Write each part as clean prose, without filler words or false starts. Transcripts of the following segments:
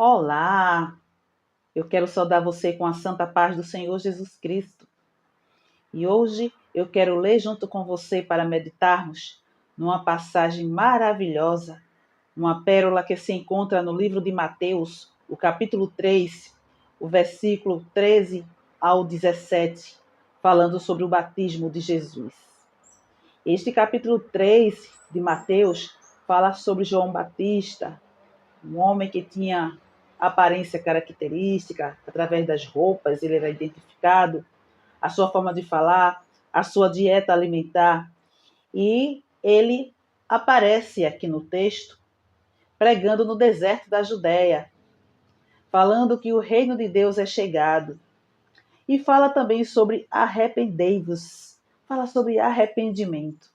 Olá! Eu quero saudar você com a santa paz do Senhor Jesus Cristo. E hoje eu quero ler junto com você para meditarmos numa passagem maravilhosa, uma pérola que se encontra no livro de Mateus, o capítulo 3, o versículo 13 ao 17, falando sobre o batismo de Jesus. Este capítulo 3 de Mateus fala sobre João Batista, um homem que tinha aparência característica, através das roupas ele era identificado, a sua forma de falar, a sua dieta alimentar. E ele aparece aqui no texto pregando no deserto da Judéia, falando que o reino de Deus é chegado. E fala também sobre arrependei-vos, fala sobre arrependimento.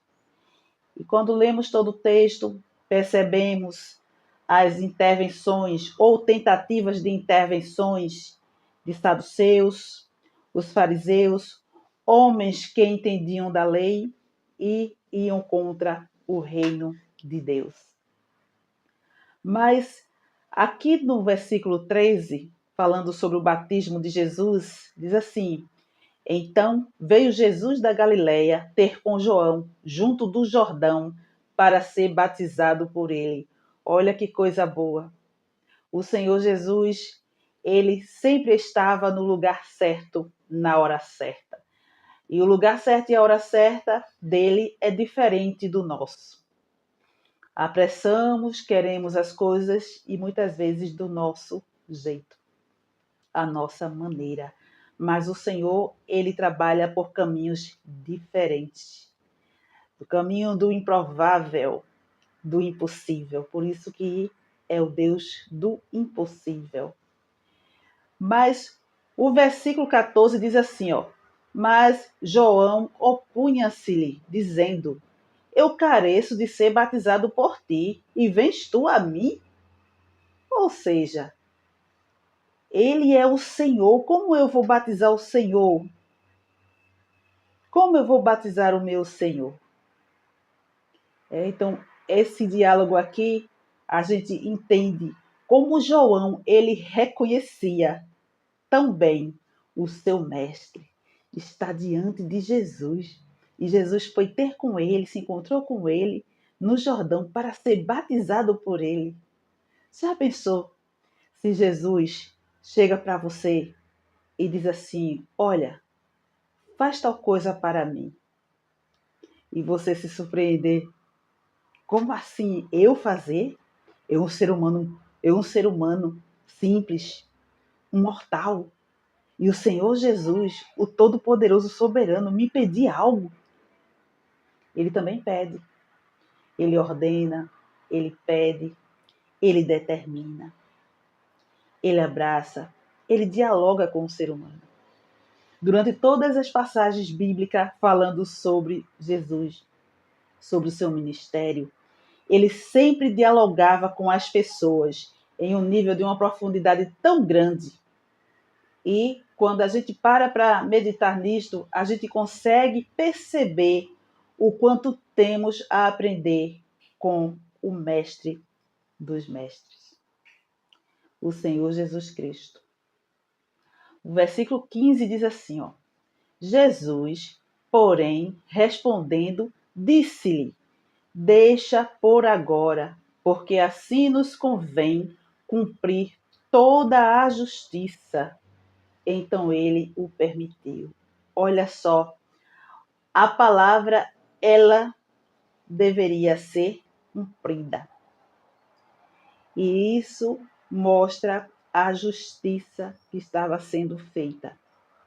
E quando lemos todo o texto, percebemos as intervenções ou tentativas de intervenções de saduceus, os fariseus, homens que entendiam da lei e iam contra o reino de Deus. Mas aqui no versículo 13, falando sobre o batismo de Jesus, diz assim: então veio Jesus da Galiléia ter com João, junto do Jordão, para ser batizado por ele. Olha que coisa boa. O Senhor Jesus, ele sempre estava no lugar certo, na hora certa. E o lugar certo e a hora certa dele é diferente do nosso. Apressamos, queremos as coisas e muitas vezes do nosso jeito, a nossa maneira. Mas o Senhor, ele trabalha por caminhos diferentes. O caminho do improvável, do impossível. Por isso que é o Deus do impossível. Mas o versículo 14 diz assim, ó: mas João opunha-se-lhe, dizendo: eu careço de ser batizado por ti, e vens tu a mim? Ou seja, ele é o Senhor, como eu vou batizar o Senhor? Como eu vou batizar o meu Senhor? Então, esse diálogo aqui, a gente entende como João, ele reconhecia tão bem o seu mestre. Está diante de Jesus. E Jesus foi ter com ele, se encontrou com ele no Jordão para ser batizado por ele. Já pensou se Jesus chega para você e diz assim: olha, faz tal coisa para mim. E você se surpreender: como assim eu fazer? Eu um ser humano simples, um mortal. E o Senhor Jesus, o Todo-Poderoso Soberano, me pedir algo. Ele também pede. Ele ordena, ele pede, ele determina, ele abraça, ele dialoga com o ser humano. Durante todas as passagens bíblicas falando sobre Jesus, sobre o seu ministério, ele sempre dialogava com as pessoas em um nível de uma profundidade tão grande. E quando a gente para meditar nisto, a gente consegue perceber o quanto temos a aprender com o Mestre dos Mestres, o Senhor Jesus Cristo. O versículo 15 diz assim, ó: Jesus, porém, respondendo, disse-lhe: deixa por agora, porque assim nos convém cumprir toda a justiça. Então ele o permitiu. Olha só, a palavra, ela deveria ser cumprida. E isso mostra a justiça que estava sendo feita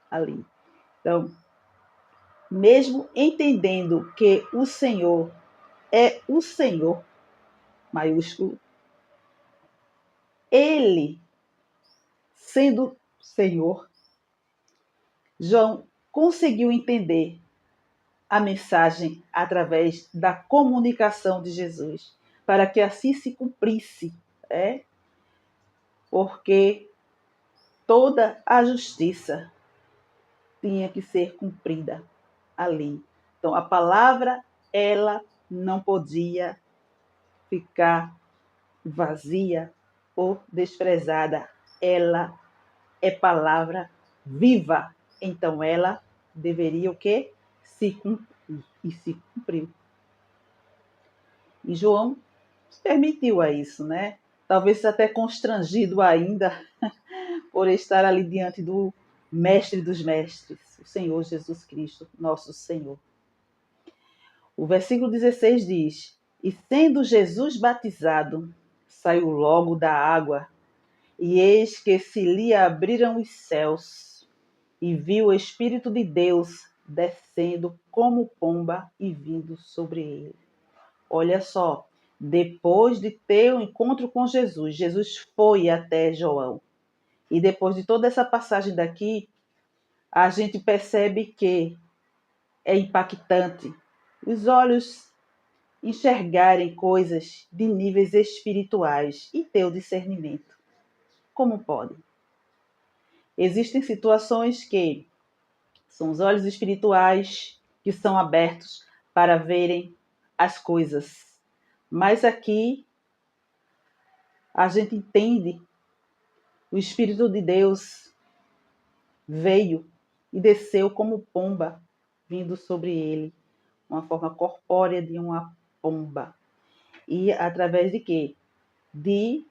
ali. Então, mesmo entendendo que o Senhor é o Senhor, maiúsculo, ele, sendo Senhor, João conseguiu entender a mensagem através da comunicação de Jesus, para que assim se cumprisse, porque toda a justiça tinha que ser cumprida ali. Então, a palavra, ela não podia ficar vazia, ou desprezada. Ela é palavra viva. Então ela deveria o quê? Se cumprir. E se cumpriu. E João permitiu a isso, né? Talvez até constrangido ainda por estar ali diante do mestre dos mestres, o Senhor Jesus Cristo, nosso Senhor. O versículo 16 diz: E sendo Jesus batizado, saiu logo da água, e eis que se lhe abriram os céus, e viu o Espírito de Deus descendo como pomba e vindo sobre ele. Olha só, depois de ter o encontro com Jesus, Jesus foi até João. E depois de toda essa passagem daqui, a gente percebe que é impactante os olhos enxergarem coisas de níveis espirituais e ter o discernimento. Como pode? Existem situações que são os olhos espirituais que são abertos para verem as coisas. Mas aqui a gente entende o Espírito de Deus veio e desceu como pomba vindo sobre ele, uma forma corpórea de uma pomba. E através de quê? De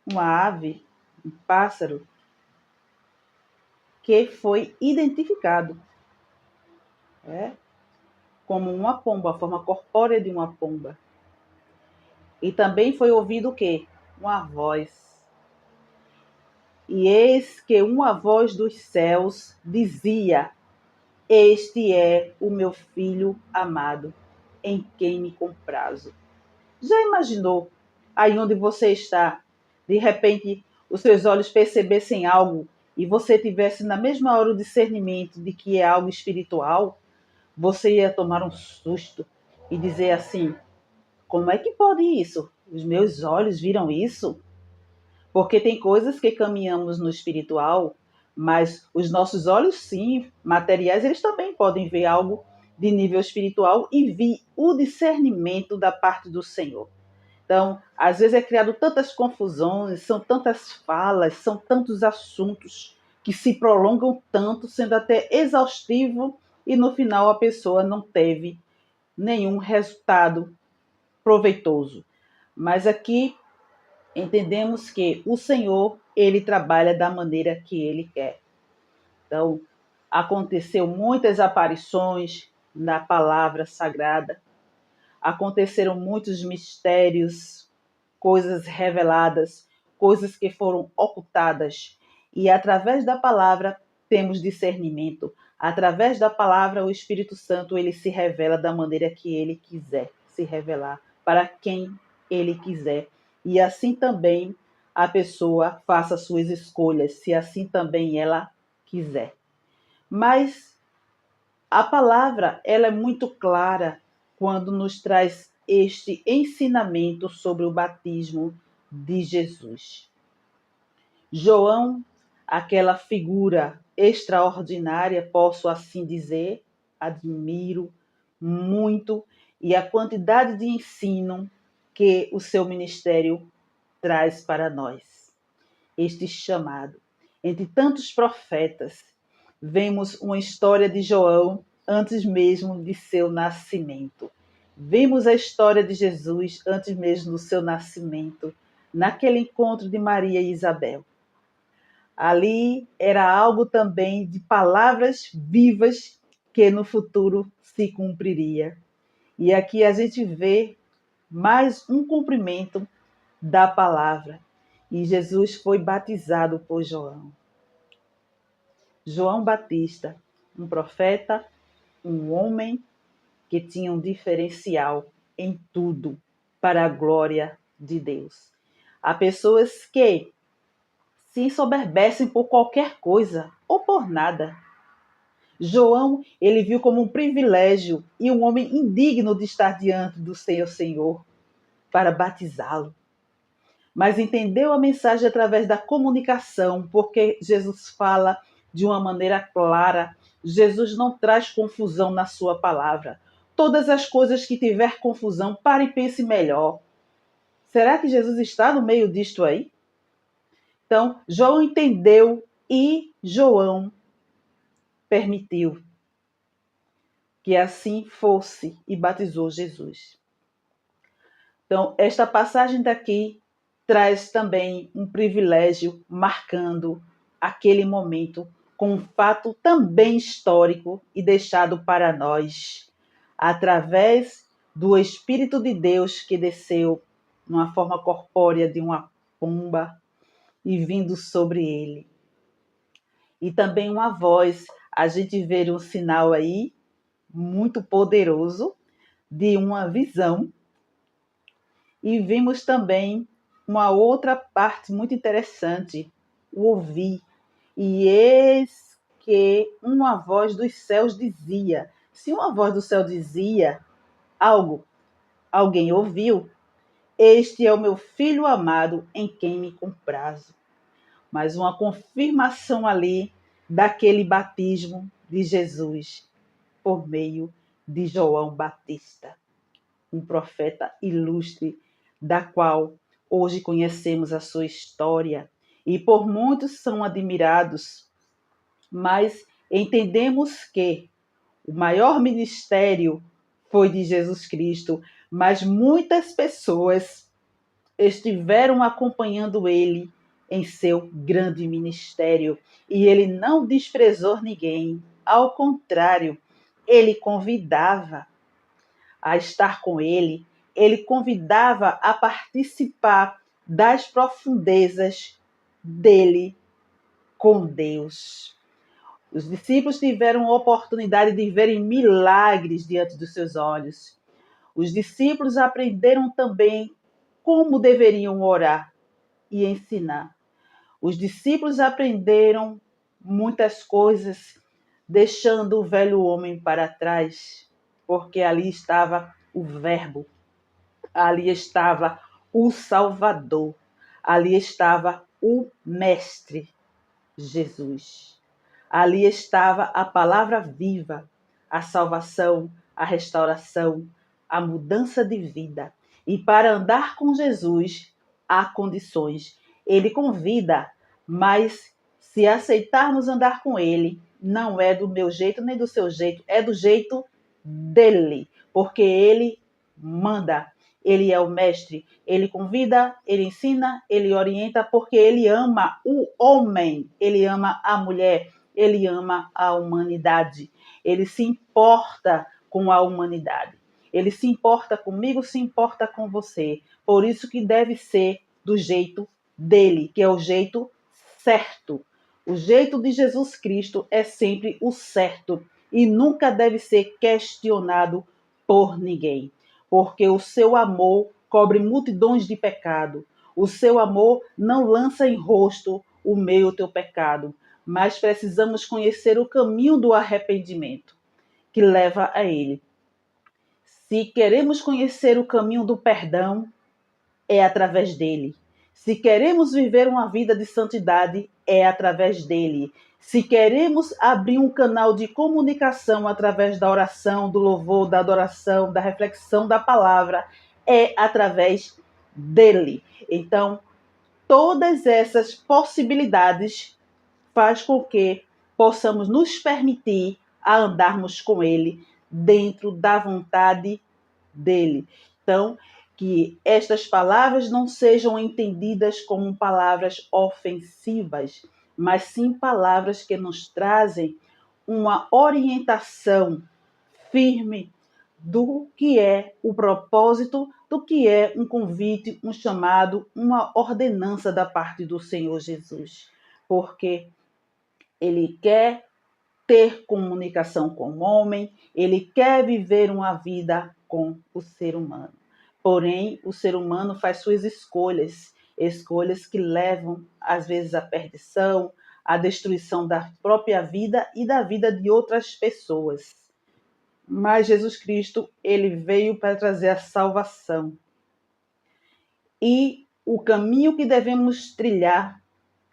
uma ave, um pássaro, que foi identificado como uma pomba, a forma corpórea de uma pomba. E também foi ouvido o quê? Uma voz. E eis que uma voz dos céus dizia: Este é o meu filho amado, em quem me comprazo. Já imaginou aí onde você está? De repente, os seus olhos percebessem algo e você tivesse na mesma hora o discernimento de que é algo espiritual, você ia tomar um susto e dizer assim: como é que pode isso? Os meus olhos viram isso? Porque tem coisas que caminhamos no espiritual, mas os nossos olhos, sim, materiais, eles também podem ver algo de nível espiritual e vir o discernimento da parte do Senhor. Então, às vezes é criado tantas confusões, são tantas falas, são tantos assuntos que se prolongam tanto, sendo até exaustivo, e no final a pessoa não teve nenhum resultado proveitoso. Mas aqui entendemos que o Senhor, ele trabalha da maneira que ele quer. Então, aconteceu muitas aparições na palavra sagrada, aconteceram muitos mistérios, coisas reveladas, coisas que foram ocultadas. E através da palavra temos discernimento. Através da palavra, o Espírito Santo ele se revela da maneira que ele quiser se revelar, para quem ele quiser. E assim também a pessoa faça suas escolhas, se assim também ela quiser. Mas a palavra ela é muito clara quando nos traz este ensinamento sobre o batismo de Jesus. João, aquela figura extraordinária, posso assim dizer, admiro muito, e a quantidade de ensino que o seu ministério traz para nós. Este chamado. Entre tantos profetas, vemos uma história de João antes mesmo de seu nascimento. Vimos a história de Jesus antes mesmo do seu nascimento, naquele encontro de Maria e Isabel. Ali era algo também de palavras vivas que no futuro se cumpriria. E aqui a gente vê mais um cumprimento da palavra. E Jesus foi batizado por João. João Batista, um profeta, um homem que tinha um diferencial em tudo para a glória de Deus. Há pessoas que se ensoberbecem por qualquer coisa ou por nada. João, ele viu como um privilégio e um homem indigno de estar diante do seu Senhor para batizá-lo. Mas entendeu a mensagem através da comunicação, porque Jesus fala de uma maneira clara. Jesus não traz confusão na sua palavra. Todas as coisas que tiver confusão, pare e pense melhor. Será que Jesus está no meio disto aí? Então, João entendeu e João permitiu que assim fosse e batizou Jesus. Então, esta passagem daqui traz também um privilégio marcando aquele momento com um fato também histórico e deixado para nós através do Espírito de Deus que desceu numa forma corpórea de uma pomba e vindo sobre ele. E também uma voz, a gente vê um sinal aí muito poderoso de uma visão. E vimos também uma outra parte muito interessante, o ouvir. E eis que uma voz dos céus dizia. Se uma voz do céu dizia algo, alguém ouviu, este é o meu filho amado em quem me comprazo. Mas uma confirmação ali daquele batismo de Jesus por meio de João Batista, um profeta ilustre, da qual hoje conhecemos a sua história e por muitos são admirados, mas entendemos que o maior ministério foi de Jesus Cristo, mas muitas pessoas estiveram acompanhando ele em seu grande ministério e ele não desprezou ninguém, ao contrário, ele convidava a estar com ele, ele convidava a participar das profundezas dele com Deus. Os discípulos tiveram a oportunidade de verem milagres diante dos seus olhos. Os discípulos aprenderam também como deveriam orar e ensinar. Os discípulos aprenderam muitas coisas, deixando o velho homem para trás, porque ali estava o Verbo, ali estava o Salvador, ali estava o Mestre Jesus. Ali estava a palavra viva, a salvação, a restauração, a mudança de vida. E para andar com Jesus, há condições. Ele convida, mas se aceitarmos andar com ele, não é do meu jeito nem do seu jeito, é do jeito dele, porque ele manda, ele é o mestre, ele convida, ele ensina, ele orienta, porque ele ama o homem, ele ama a mulher, ele ama a humanidade, ele se importa com a humanidade, ele se importa comigo, se importa com você, por isso que deve ser do jeito dele, que é o jeito certo. O jeito de Jesus Cristo é sempre o certo e nunca deve ser questionado por ninguém, porque o seu amor cobre multidões de pecado. O seu amor não lança em rosto o meu e o teu pecado, mas precisamos conhecer o caminho do arrependimento que leva a ele. Se queremos conhecer o caminho do perdão, é através dele. Se queremos viver uma vida de santidade, é através dele. Se queremos abrir um canal de comunicação através da oração, do louvor, da adoração, da reflexão da palavra, é através dele. Então, todas essas possibilidades faz com que possamos nos permitir a andarmos com ele dentro da vontade dele. Então, que estas palavras não sejam entendidas como palavras ofensivas, mas sim palavras que nos trazem uma orientação firme do que é o propósito, do que é um convite, um chamado, uma ordenança da parte do Senhor Jesus. Porque ele quer ter comunicação com o homem, ele quer viver uma vida com o ser humano. Porém, o ser humano faz suas escolhas, escolhas que levam, às vezes, à perdição, à destruição da própria vida e da vida de outras pessoas. Mas Jesus Cristo, ele veio para trazer a salvação. E o caminho que devemos trilhar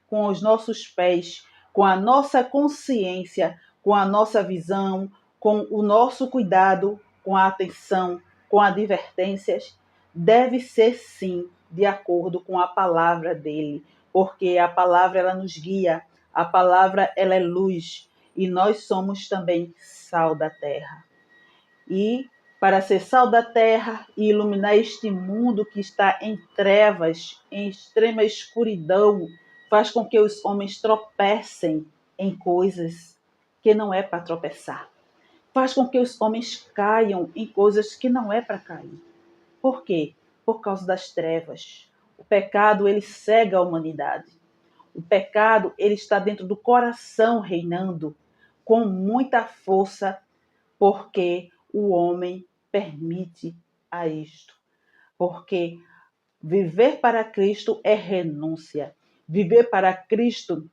com os nossos pés, com a nossa consciência, com a nossa visão, com o nosso cuidado, com a atenção, com advertências, deve ser sim de acordo com a palavra dele, porque a palavra ela nos guia, a palavra ela é luz e nós somos também sal da terra. E para ser sal da terra e iluminar este mundo que está em trevas, em extrema escuridão, faz com que os homens tropecem em coisas que não é para tropeçar. Faz com que os homens caiam em coisas que não é para cair. Por quê? Por causa das trevas. O pecado, ele cega a humanidade. O pecado, ele está dentro do coração reinando com muita força, porque o homem permite a isto. Porque viver para Cristo é renúncia. Viver para Cristo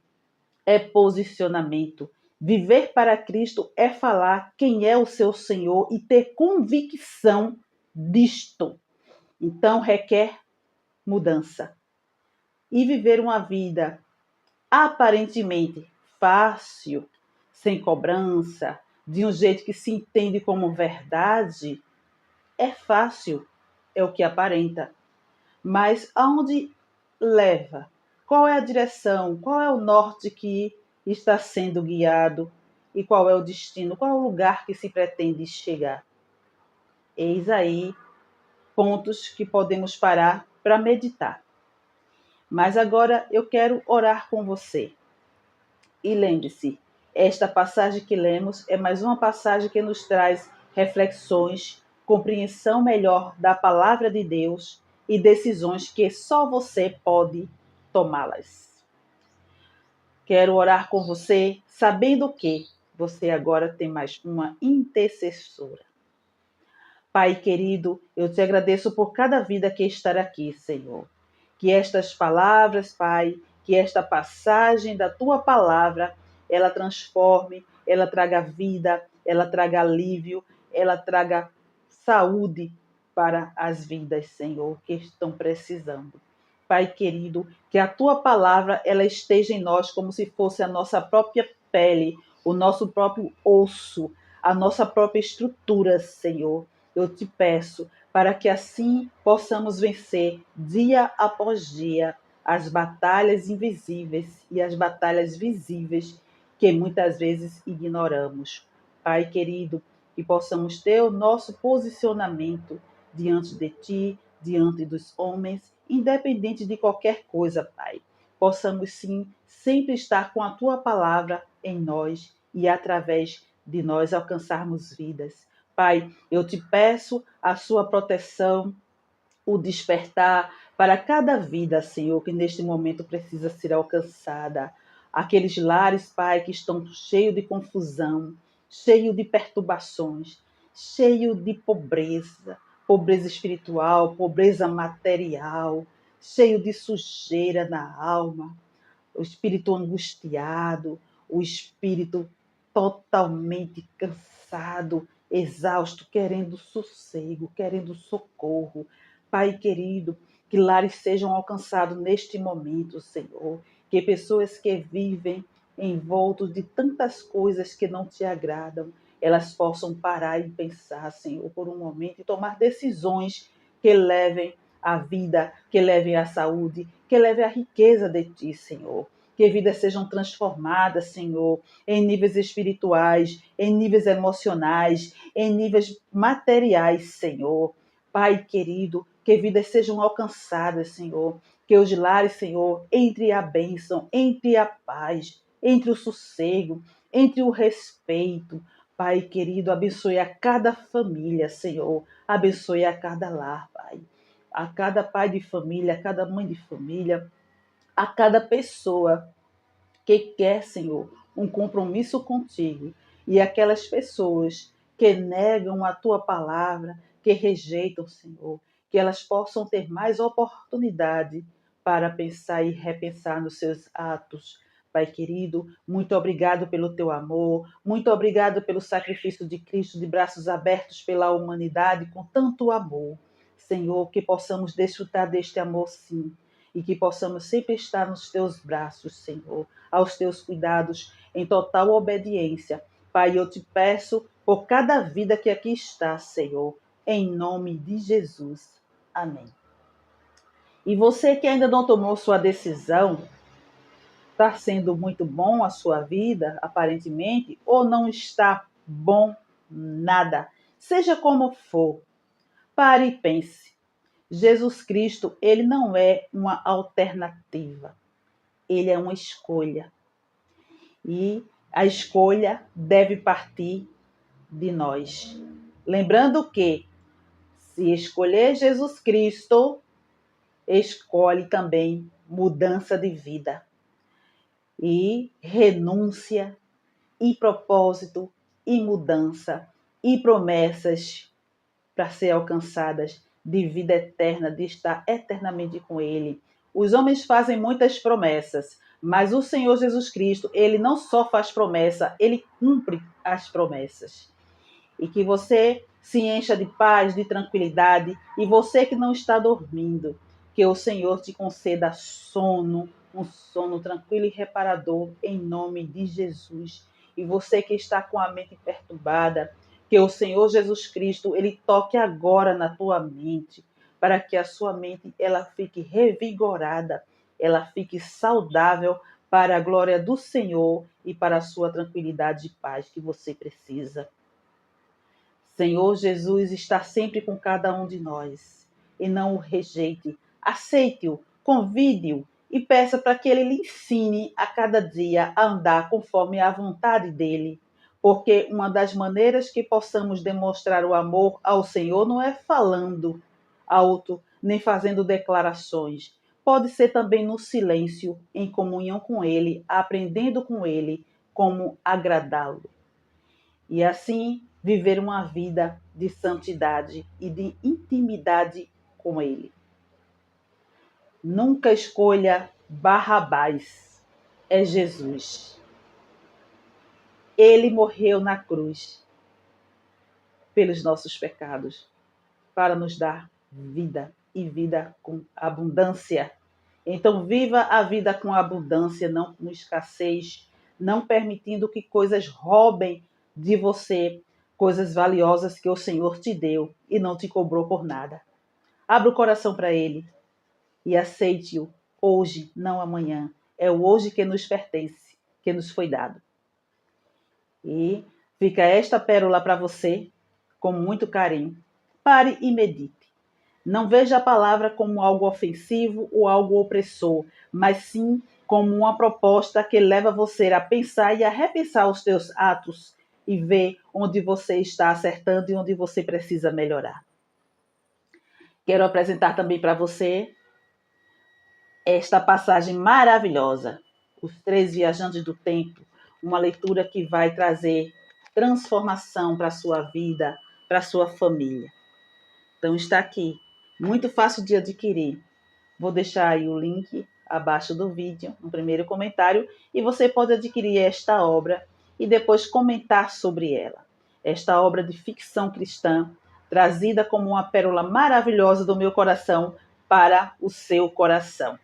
é posicionamento. Viver para Cristo é falar quem é o seu Senhor e ter convicção disto. Então requer mudança. E viver uma vida aparentemente fácil, sem cobrança, de um jeito que se entende como verdade, é fácil, é o que aparenta. Mas aonde leva? Qual é a direção? Qual é o norte que está sendo guiado? E qual é o destino? Qual é o lugar que se pretende chegar? Eis aí pontos que podemos parar para meditar. Mas agora eu quero orar com você. E lembre-se, esta passagem que lemos é mais uma passagem que nos traz reflexões, compreensão melhor da palavra de Deus e decisões que só você pode tomá-las. Quero orar com você, sabendo que você agora tem mais uma intercessora. Pai querido, eu te agradeço por cada vida que está aqui, Senhor. Que estas palavras, Pai, que esta passagem da tua palavra, ela transforme, ela traga vida, ela traga alívio, ela traga saúde para as vidas, Senhor, que estão precisando. Pai querido, que a tua palavra ela esteja em nós como se fosse a nossa própria pele, o nosso próprio osso, a nossa própria estrutura, Senhor. Eu te peço para que assim possamos vencer dia após dia as batalhas invisíveis e as batalhas visíveis que muitas vezes ignoramos. Pai querido, que possamos ter o nosso posicionamento diante de ti, diante dos homens, independente de qualquer coisa, Pai. Possamos sim sempre estar com a tua palavra em nós e através de nós alcançarmos vidas. Pai, eu te peço a sua proteção, o despertar para cada vida, Senhor, que neste momento precisa ser alcançada. Aqueles lares, Pai, que estão cheios de confusão, cheios de perturbações, cheios de pobreza, pobreza espiritual, pobreza material, cheio de sujeira na alma, o espírito angustiado, o espírito totalmente cansado, exausto, querendo sossego, querendo socorro. Pai querido, que lares sejam alcançados neste momento, Senhor. Que pessoas que vivem envoltos de tantas coisas que não te agradam, elas possam parar e pensar, Senhor, por um momento e tomar decisões que levem à vida, que levem à saúde, que levem à riqueza de ti, Senhor. Que vidas sejam transformadas, Senhor, em níveis espirituais, em níveis emocionais, em níveis materiais, Senhor. Pai querido, que vidas sejam alcançadas, Senhor. Que os lares, Senhor, entre a bênção, entre a paz, entre o sossego, entre o respeito. Pai querido, abençoe a cada família, Senhor. Abençoe a cada lar, Pai. A cada pai de família, a cada mãe de família, a cada pessoa que quer, Senhor, um compromisso contigo. E aquelas pessoas que negam a tua palavra, que rejeitam, Senhor, que elas possam ter mais oportunidade para pensar e repensar nos seus atos. Pai querido, muito obrigado pelo teu amor, muito obrigado pelo sacrifício de Cristo de braços abertos pela humanidade com tanto amor. Senhor, que possamos desfrutar deste amor sim, e que possamos sempre estar nos teus braços, Senhor, aos teus cuidados, em total obediência. Pai, eu te peço por cada vida que aqui está, Senhor, em nome de Jesus. Amém. E você que ainda não tomou sua decisão, está sendo muito bom a sua vida, aparentemente, ou não está bom nada? Seja como for, pare e pense. Jesus Cristo, ele não é uma alternativa, ele é uma escolha. E a escolha deve partir de nós. Lembrando que, se escolher Jesus Cristo, escolhe também mudança de vida e renúncia e propósito e mudança e promessas para ser alcançadas de vida eterna, de estar eternamente com Ele. Os homens fazem muitas promessas, mas o Senhor Jesus Cristo, Ele não só faz promessa, Ele cumpre as promessas. E que você se encha de paz, de tranquilidade, e você que não está dormindo, que o Senhor te conceda sono, um sono tranquilo e reparador, em nome de Jesus. E você que está com a mente perturbada, que o Senhor Jesus Cristo, ele toque agora na tua mente, para que a sua mente ela fique revigorada, ela fique saudável para a glória do Senhor e para a sua tranquilidade e paz que você precisa. Senhor Jesus está sempre com cada um de nós. E não o rejeite. Aceite-o, convide-o e peça para que ele lhe ensine a cada dia a andar conforme a vontade dele. Porque uma das maneiras que possamos demonstrar o amor ao Senhor não é falando alto, nem fazendo declarações. Pode ser também no silêncio, em comunhão com ele, aprendendo com ele como agradá-lo. E assim viver uma vida de santidade e de intimidade com Ele. Nunca escolha Barrabás, é Jesus. Ele morreu na cruz pelos nossos pecados, para nos dar vida e vida com abundância. Então viva a vida com abundância, não com escassez, não permitindo que coisas roubem de você coisas valiosas que o Senhor te deu e não te cobrou por nada. Abra o coração para Ele e aceite-o hoje, não amanhã. É o hoje que nos pertence, que nos foi dado. E fica esta pérola para você, com muito carinho. Pare e medite. Não veja a palavra como algo ofensivo ou algo opressor, mas sim como uma proposta que leva você a pensar e a repensar os teus atos e ver onde você está acertando e onde você precisa melhorar. Quero apresentar também para você esta passagem maravilhosa, Os Três Viajantes do Tempo, uma leitura que vai trazer transformação para a sua vida, para a sua família. Então está aqui, muito fácil de adquirir. Vou deixar aí o link abaixo do vídeo, no primeiro comentário, e você pode adquirir esta obra e depois comentar sobre ela. Esta obra de ficção cristã, trazida como uma pérola maravilhosa do meu coração para o seu coração.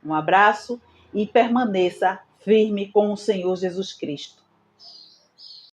Um abraço e permaneça firme com o Senhor Jesus Cristo.